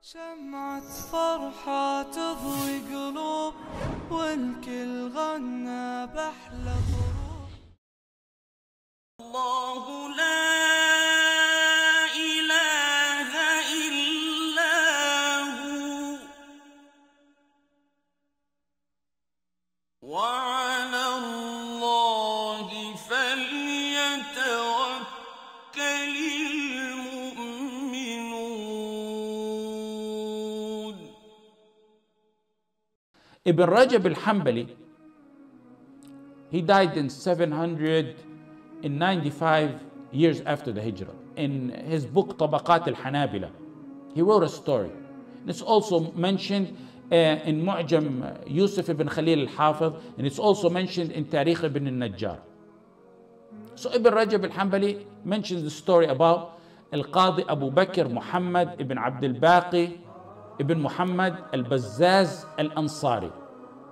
شمعة فرحة تضوي قلوب والكل غنى بأحلى ظروف. الله لا إله إلا هو وعلى الله فليتوكل المؤمنون. Ibn Rajab al-Hanbali, he died in 795 years after the Hijrah. In his book Tabaqat al-Hanabila, he wrote a story. It's also mentioned in Mu'jam Yusuf ibn Khalil al-Hafiz, and it's also mentioned in Tarikh ibn al-Najjar. So Ibn Rajab al-Hanbali mentions the story about Al-Qadi Abu Bakr Muhammad ibn Abd al-Baqi ibn Muhammad al-Bazzaz al-Ansari.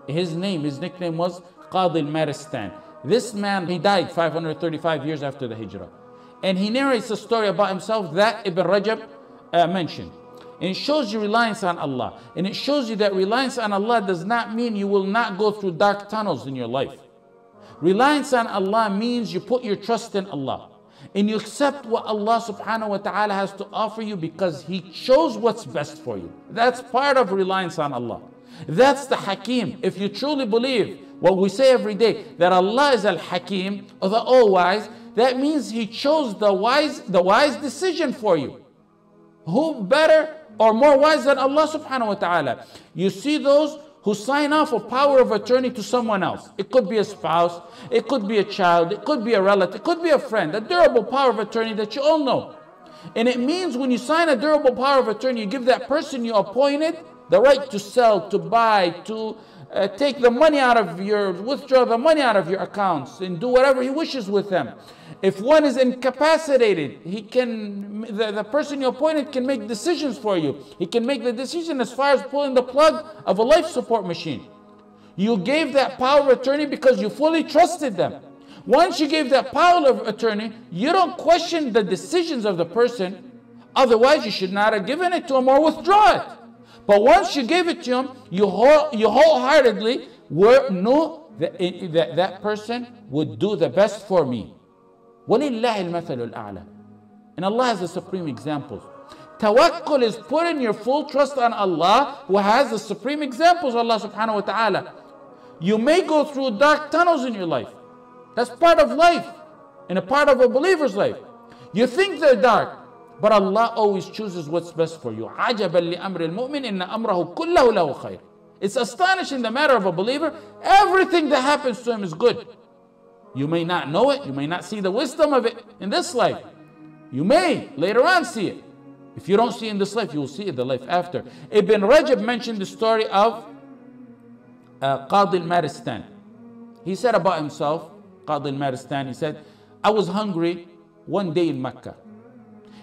His nickname was Qadi al-Maristan. This man, he died 535 years after the Hijrah. And he narrates a story about himself that Ibn Rajab mentioned. And it shows you reliance on Allah. And it shows you that reliance on Allah does not mean you will not go through dark tunnels in your life. Reliance on Allah means you put your trust in Allah. And you accept what Allah subhanahu wa ta'ala has to offer you because He chose what's best for you. That's part of reliance on Allah. That's the Hakim. If you truly believe what we say every day, that Allah is Al-Hakim, or the All-Wise, that means He chose the wise decision for you. Who better or more wise than Allah subhanahu wa ta'ala? You see those who sign off a power of attorney to someone else. It could be a spouse, it could be a child, it could be a relative, it could be a friend, a durable power of attorney that you all know. And it means when you sign a durable power of attorney, you give that person you appointed the right to sell, to buy, to take the money out of withdraw the money out of your accounts and do whatever he wishes with them. If one is incapacitated, the person you appointed can make decisions for you. He can make the decision as far as pulling the plug of a life support machine. You gave that power of attorney because you fully trusted them. Once you gave that power of attorney, you don't question the decisions of the person. Otherwise, you should not have given it to him or withdraw it. But once you gave it to him, you wholeheartedly knew that person would do the best for me. وَلِلَّهِ الْمَثَلُ الْأَعْلَى. And Allah has the supreme examples. Tawakkul is putting your full trust on Allah, who has the supreme examples, Allah subhanahu wa ta'ala. You may go through dark tunnels in your life. That's part of life and a part of a believer's life. You think they're dark, but Allah always chooses what's best for you. عَجَبًا لِأَمْرِ الْمُؤْمِنِ إِنَّ أَمْرَهُ كُلَّهُ لَهُ خَيْرٌ. It's astonishing the matter of a believer. Everything that happens to him is good. You may not know it. You may not see the wisdom of it in this life. You may later on see it. If you don't see it in this life, you will see it in the life after. Ibn Rajab mentioned the story of Qadi al-Maristan. He said about himself, Qadi al-Maristan, he said, I was hungry one day in Mecca.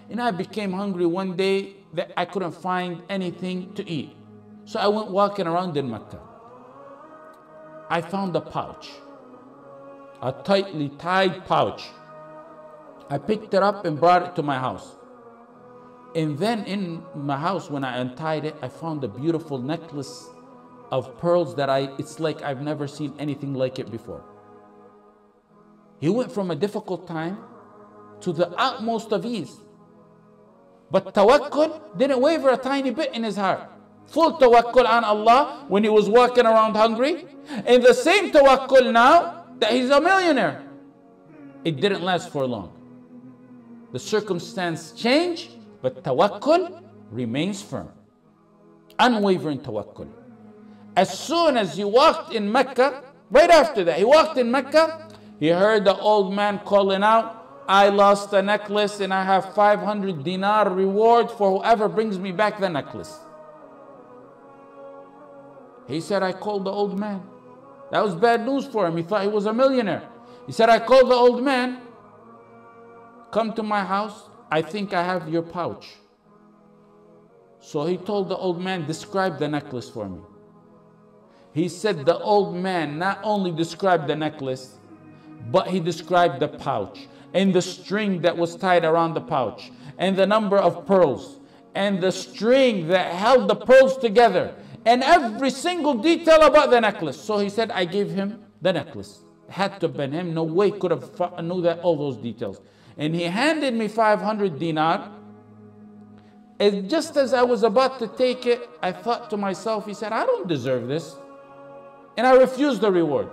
And I became hungry one day that I couldn't find anything to eat. So I went walking around in Mecca. I found a pouch, a tightly tied pouch. I picked it up and brought it to my house. And then in my house, when I untied it, I found a beautiful necklace of pearls that it's like I've never seen anything like it before. He went from a difficult time to the utmost of ease. But tawakkul didn't waver a tiny bit in his heart. Full tawakkul on Allah when he was walking around hungry. And the same tawakkul now that he's a millionaire. It didn't last for long. The circumstance changed, but tawakkul remains firm. Unwavering tawakkul. As soon as he walked in Mecca, right after that, he walked in Mecca, he heard the old man calling out, I lost a necklace and I have 500 dinar reward for whoever brings me back the necklace. He said, I called the old man. That was bad news for him. He thought he was a millionaire. He said, I called the old man. Come to my house. I think I have your pouch. So he told the old man, describe the necklace for me. He said the old man not only described the necklace, but he described the pouch and the string that was tied around the pouch and the number of pearls and the string that held the pearls together, and every single detail about the necklace. So he said, I gave him the necklace. It had to have been him. No way could have knew that, all those details. And he handed me 500 dinar. And just as I was about to take it, I thought to myself, he said, I don't deserve this. And I refused the reward.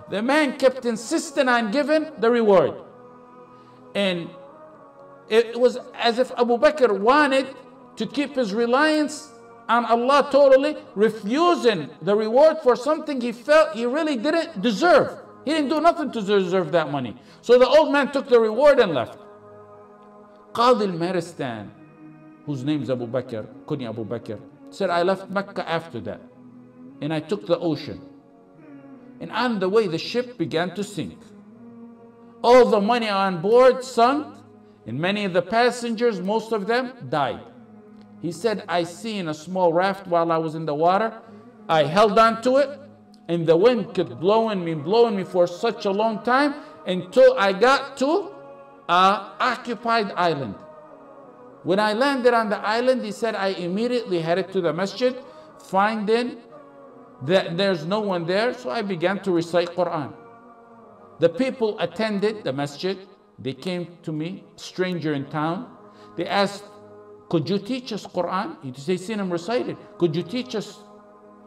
The man kept insisting on giving the reward. And it was as if Abu Bakr wanted to keep his reliance on Allah totally, refusing the reward for something he felt he really didn't deserve. He didn't do nothing to deserve that money. So the old man took the reward and left. Qadi al-Maristan, whose name is Abu Bakr, Kunya Abu Bakr, said, I left Mecca after that, and I took the ocean. And on the way, the ship began to sink. All the money on board sunk, and many of the passengers, most of them, died. He said, I seen a small raft while I was in the water. I held on to it, and the wind kept blowing me for such a long time until I got to an occupied island. When I landed on the island, he said, I immediately headed to the masjid, finding that there's no one there, so I began to recite Quran. The people attended the masjid. They came to me, stranger in town. They asked, could you teach us Quran? They seen him recite it. Could you teach us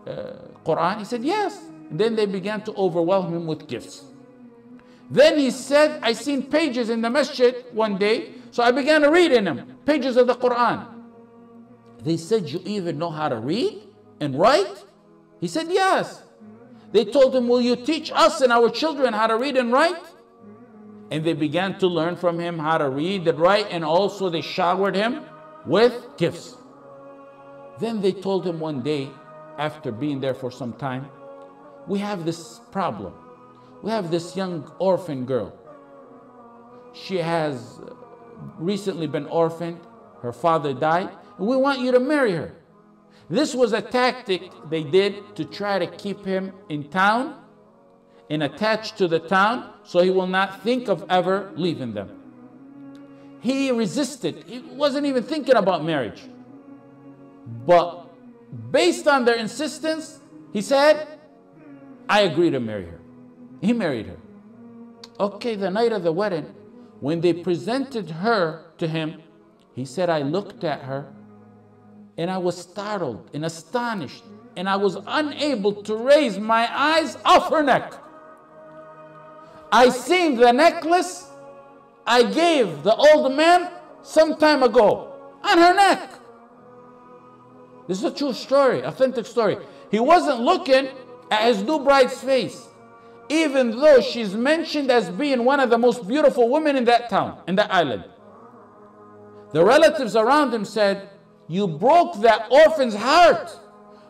Quran? He said, yes. And then they began to overwhelm him with gifts. Then he said, I seen pages in the masjid one day, so I began to read in them, pages of the Quran. They said, you even know how to read and write? He said, yes. They told him, will you teach us and our children how to read and write? And they began to learn from him how to read and write, and also they showered him with gifts. Then they told him one day, after being there for some time, we have this problem. We have this young orphan girl. She has recently been orphaned. Her father died. And we want you to marry her. This was a tactic they did to try to keep him in town and attached to the town so he will not think of ever leaving them. He resisted. He wasn't even thinking about marriage. But based on their insistence, he said, I agree to marry her. He married her. Okay, the night of the wedding, when they presented her to him, he said, I looked at her and I was startled and astonished, and I was unable to raise my eyes off her neck. I seen the necklace I gave the old man some time ago on her neck. This is a true story, authentic story. He wasn't looking at his new bride's face, even though she's mentioned as being one of the most beautiful women in that town, in that island. The relatives around him said, you broke that orphan's heart.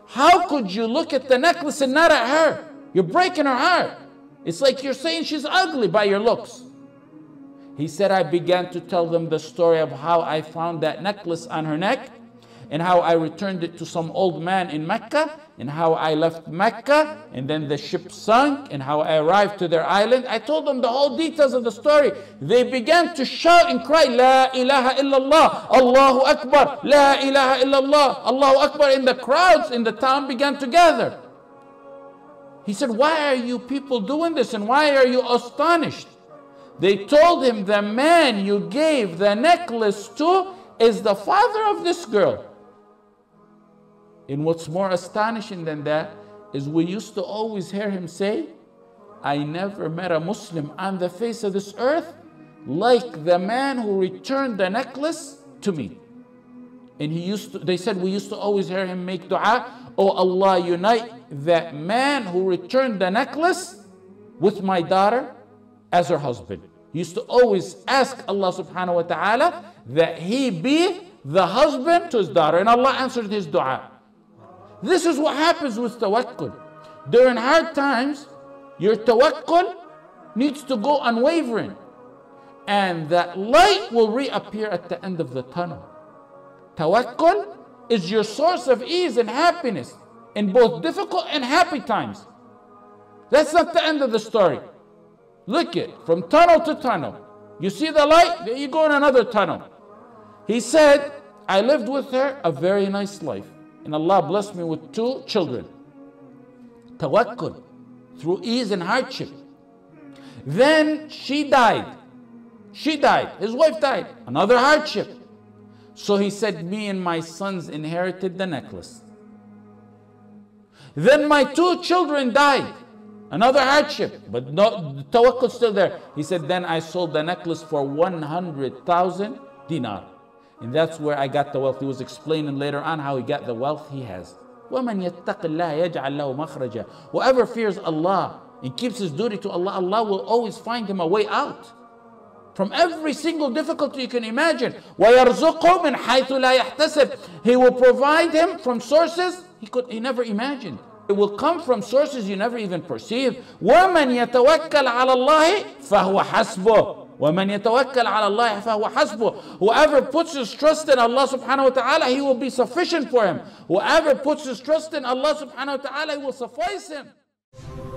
How could you look at the necklace and not at her? You're breaking her heart. It's like you're saying she's ugly by your looks. He said, I began to tell them the story of how I found that necklace on her neck, and how I returned it to some old man in Mecca, and how I left Mecca, and then the ship sunk, and how I arrived to their island. I told them the whole details of the story. They began to shout and cry, La ilaha illallah, Allahu Akbar, La ilaha illallah, Allahu Akbar. And the crowds in the town began to gather. He said, why are you people doing this, and why are you astonished? They told him, the man you gave the necklace to is the father of this girl. And what's more astonishing than that is we used to always hear him say, I never met a Muslim on the face of this earth like the man who returned the necklace to me. And they said we used to always hear him make dua, oh Allah, unite that man who returned the necklace with my daughter as her husband. He used to always ask Allah subhanahu wa ta'ala that he be the husband to his daughter, and Allah answered his dua. This is what happens with tawakkul. During hard times, your tawakkul needs to go unwavering, and that light will reappear at the end of the tunnel. Tawakkul is your source of ease and happiness in both difficult and happy times. That's not the end of the story. Look it, from tunnel to tunnel. You see the light, then you go in another tunnel. He said, I lived with her a very nice life. And Allah blessed me with 2 children. Tawakkul, through ease and hardship. Then she died. She died. His wife died. Another hardship. So he said, me and my sons inherited the necklace. Then my 2 children died. Another hardship, but no, the tawakkul still there. He said, then I sold the necklace for 100,000 dinar. And that's where I got the wealth. He was explaining later on how he got the wealth he has. وَمَنْ يَتَّقِ اللَّهَ يَجْعَلْ لَهُ مَخْرَجًا. Whoever fears Allah and keeps his duty to Allah, Allah will always find him a way out from every single difficulty you can imagine. وَيَرْزُقْهُ مِنْ حَيْثُ لَا يَحْتَسِبْ. He will provide him from sources he never imagined. It will come from sources you never even perceived. وَمَنْ يَتَوَكَّلْ عَلَى اللَّهِ فَهُوَ حَسْبُهُ. وَمَنْ يَتَوَكَّلْ عَلَى اللَّهِ فَهُوَ حَسْبُهُ. Whoever puts his trust in Allah subhanahu wa ta'ala, he will be sufficient for him. Whoever puts his trust in Allah subhanahu wa ta'ala, he will suffice him.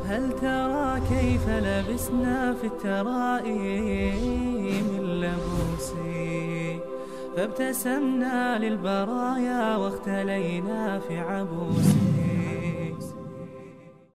هل ترى كيف لبسنا في الترائيم اللبوس فابتسمنا للبرايا واختلينا في عبوس